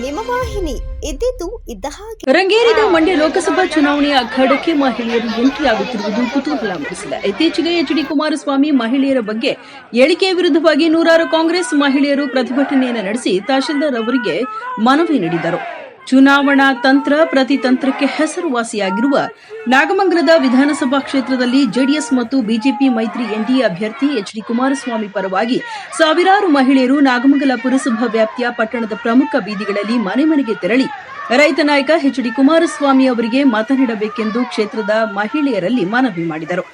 ನಿಮ್ಮ ವಾಹಿನಿ ಇದ್ದಿದ್ದು ಇದ್ದ ಹಾಗೆ. ರಂಗೇರಿದ ಮಂಡ್ಯ ಲೋಕಸಭಾ ಚುನಾವಣೆಯ ಅಖಾಡಕ್ಕೆ ಮಹಿಳೆಯರು ಎಂಟ್ರಿಯಾಗುತ್ತಿರುವುದು ಕುತೂಹಲ ಮೂಡಿಸಿದೆ. ಇತ್ತೀಚೆಗೆ ಎಚ್.ಡಿ. ಕುಮಾರಸ್ವಾಮಿ ಮಹಿಳೆಯರ ಬಗ್ಗೆ ಹೇಳಿಕೆಯ ವಿರುದ್ಧವಾಗಿ ನೂರಾರು ಕಾಂಗ್ರೆಸ್ ಮಹಿಳೆಯರು ಪ್ರತಿಭಟನೆಯನ್ನು ನಡೆಸಿ ತಹಶೀಲ್ದಾರ್ ಅವರಿಗೆ ಮನವಿ ನೀಡಿದರು. ಚುನಾವಣಾ ತಂತ್ರ ಪ್ರತಿತಂತ್ರಕ್ಕೆ ಹೆಸರುವಾಸಿಯಾಗಿರುವ ನಾಗಮಂಗಲದ ವಿಧಾನಸಭಾ ಕ್ಷೇತ್ರದಲ್ಲಿ ಜೆಡಿಎಸ್ ಮತ್ತು ಬಿಜೆಪಿ ಮೈತ್ರಿ ಎನ್ಡಿಎ ಅಭ್ಯರ್ಥಿ ಎಚ್.ಡಿ. ಕುಮಾರಸ್ವಾಮಿ ಪರವಾಗಿ ಸಾವಿರಾರು ಮಹಿಳೆಯರು ನಾಗಮಂಗಲ ಪುರಸಭಾ ವ್ಯಾಪ್ತಿಯ ಪಟ್ಟಣದ ಪ್ರಮುಖ ಬೀದಿಗಳಲ್ಲಿ ಮನೆ ಮನೆಗೆ ತೆರಳಿ ರೈತ ನಾಯಕ ಎಚ್.ಡಿ. ಕುಮಾರಸ್ವಾಮಿ ಅವರಿಗೆ ಮತ ನೀಡಬೇಕೆಂದು ಕ್ಷೇತ್ರದ ಮಹಿಳೆಯರಲ್ಲಿ ಮನವಿ ಮಾಡಿದರು.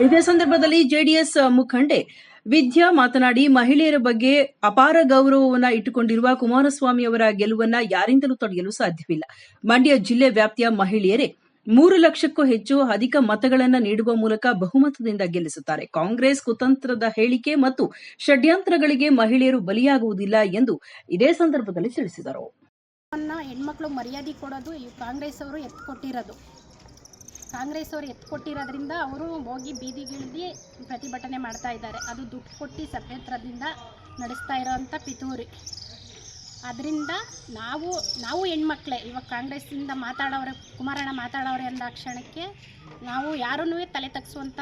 ಇದೇ ಸಂದರ್ಭದಲ್ಲಿ ಜೆಡಿಎಸ್ ಮುಖಂಡೆ ವಿದ್ಯಾ ಮಾತನಾಡಿ, ಮಹಿಳೆಯರ ಬಗ್ಗೆ ಅಪಾರ ಗೌರವವನ್ನು ಇಟ್ಟುಕೊಂಡಿರುವ ಕುಮಾರಸ್ವಾಮಿ ಅವರ ಗೆಲುವನ್ನ ಯಾರಿಂದಲೂ ತಡೆಯಲು ಸಾಧ್ಯವಿಲ್ಲ. ಮಂಡ್ಯ ಜಿಲ್ಲೆ ವ್ಯಾಪ್ತಿಯ ಮಹಿಳೆಯರೇ 3 ಲಕ್ಷಕ್ಕೂ ಹೆಚ್ಚು ಅಧಿಕ ಮತಗಳನ್ನು ನೀಡುವ ಮೂಲಕ ಬಹುಮತದಿಂದ ಗೆಲ್ಲಿಸುತ್ತಾರೆ. ಕಾಂಗ್ರೆಸ್ ಕುತಂತ್ರದ ಹೇಳಿಕೆ ಮತ್ತು ಷಡ್ಯಂತ್ರಗಳಿಗೆ ಮಹಿಳೆಯರು ಬಲಿಯಾಗುವುದಿಲ್ಲ ಎಂದು ಇದೇ ಸಂದರ್ಭದಲ್ಲಿ ತಿಳಿಸಿದರು. ಹೆಣ್ಮಕ್ಳು ಮರ್ಯಾದೆ ಕೊಡೋದು ಕಾಂಗ್ರೆಸ್ ಅವರು ಎತ್ಕೊಟ್ಟಿರೋದ್ರಿಂದ ಅವರು ಹೋಗಿ ಬೀದಿಗಿಳಿದು ಪ್ರತಿಭಟನೆ ಮಾಡ್ತಾ ಇದ್ದಾರೆ. ಅದು ದುಡ್ಡು ಕೊಟ್ಟು ಸಭ್ಯತ್ರದಿಂದ ನಡೆಸ್ತಾ ಇರೋವಂಥ ಪಿತೂರಿ. ಅದರಿಂದ ನಾವು ಹೆಣ್ಮಕ್ಳೇ ಇವಾಗ ಕಾಂಗ್ರೆಸ್ಸಿಂದ ಕುಮಾರಣ್ಣ ಮಾತಾಡೋರೆ ಅಂದ ಕ್ಷಣಕ್ಕೆ ನಾವು ಯಾರನ್ನೂ ತಲೆ ತಗ್ಸುವಂಥ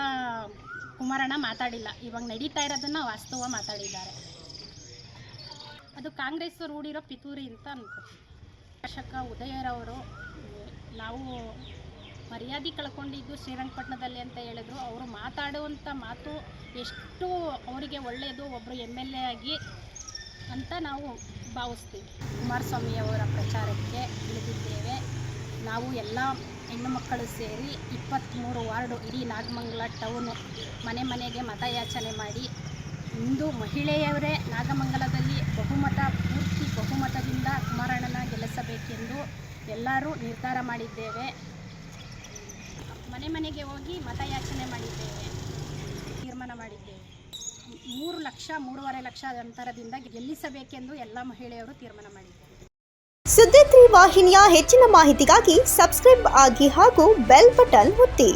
ಕುಮಾರಣ್ಣ ಮಾತಾಡಿಲ್ಲ. ಇವಾಗ ನಡೀತಾ ಇರೋದನ್ನು ವಾಸ್ತವ ಮಾತಾಡಿದ್ದಾರೆ. ಅದು ಕಾಂಗ್ರೆಸ್ ರೂಢಿರೋ ಪಿತೂರಿ ಅಂತ ಅನ್ಕೋತೀವಿ. ಶಾಸಕ ಉದಯರವರು ನಾವು ಮರ್ಯಾದೆ ಕಳ್ಕೊಂಡಿದ್ದು ಶ್ರೀರಂಗಪಟ್ಟಣದಲ್ಲಿ ಅಂತ ಹೇಳಿದ್ರು. ಅವರು ಮಾತಾಡುವಂಥ ಮಾತು ಎಷ್ಟು ಅವರಿಗೆ ಒಳ್ಳೆಯದು ಒಬ್ಬರು MLA ಆಗಿ ಅಂತ ನಾವು ಭಾವಿಸ್ತೀವಿ. ಕುಮಾರಸ್ವಾಮಿಯವರ ಪ್ರಚಾರಕ್ಕೆ ಇಳಿದಿದ್ದೇವೆ. ನಾವು ಎಲ್ಲ ಹೆಣ್ಣು ಮಕ್ಕಳು ಸೇರಿ 23 ವಾರ್ಡು ಇಡೀ ನಾಗಮಂಗಲ ಟೌನು ಮನೆ ಮನೆಗೆ ಮತಯಾಚನೆ ಮಾಡಿ ಇಂದು ಮಹಿಳೆಯರೇ ನಾಗಮಂಗಲದಲ್ಲಿ ಪೂರ್ತಿ ಬಹುಮತದಿಂದ ಕುಮಾರಣ್ಣನ ಗೆಲ್ಲಿಸಬೇಕೆಂದು ಎಲ್ಲರೂ ನಿರ್ಧಾರ ಮಾಡಿದ್ದೇವೆ. ಮನೆ ಮನೆಗೆ ಹೋಗಿ ಮತಯಾಚನೆ ಮಾಡಿದ್ದೇವೆ, ತೀರ್ಮಾನ ಮಾಡಿದ್ದೇವೆ. 3 ಲಕ್ಷ 3.5 ಲಕ್ಷ ಅಂತರದಿಂದ ಗೆಲ್ಲಿಸಬೇಕೆಂದು ಎಲ್ಲ ಮಹಿಳೆಯರು ತೀರ್ಮಾನ ಮಾಡಿದ್ದೇವೆ. ಸುದ್ದಿ 3 ವಾಹಿನಿಯ ಹೆಚ್ಚಿನ ಮಾಹಿತಿಗಾಗಿ ಸಬ್ಸ್ಕ್ರೈಬ್ ಆಗಿ ಹಾಗೂ ಬೆಲ್ ಬಟನ್ ಒತ್ತಿ.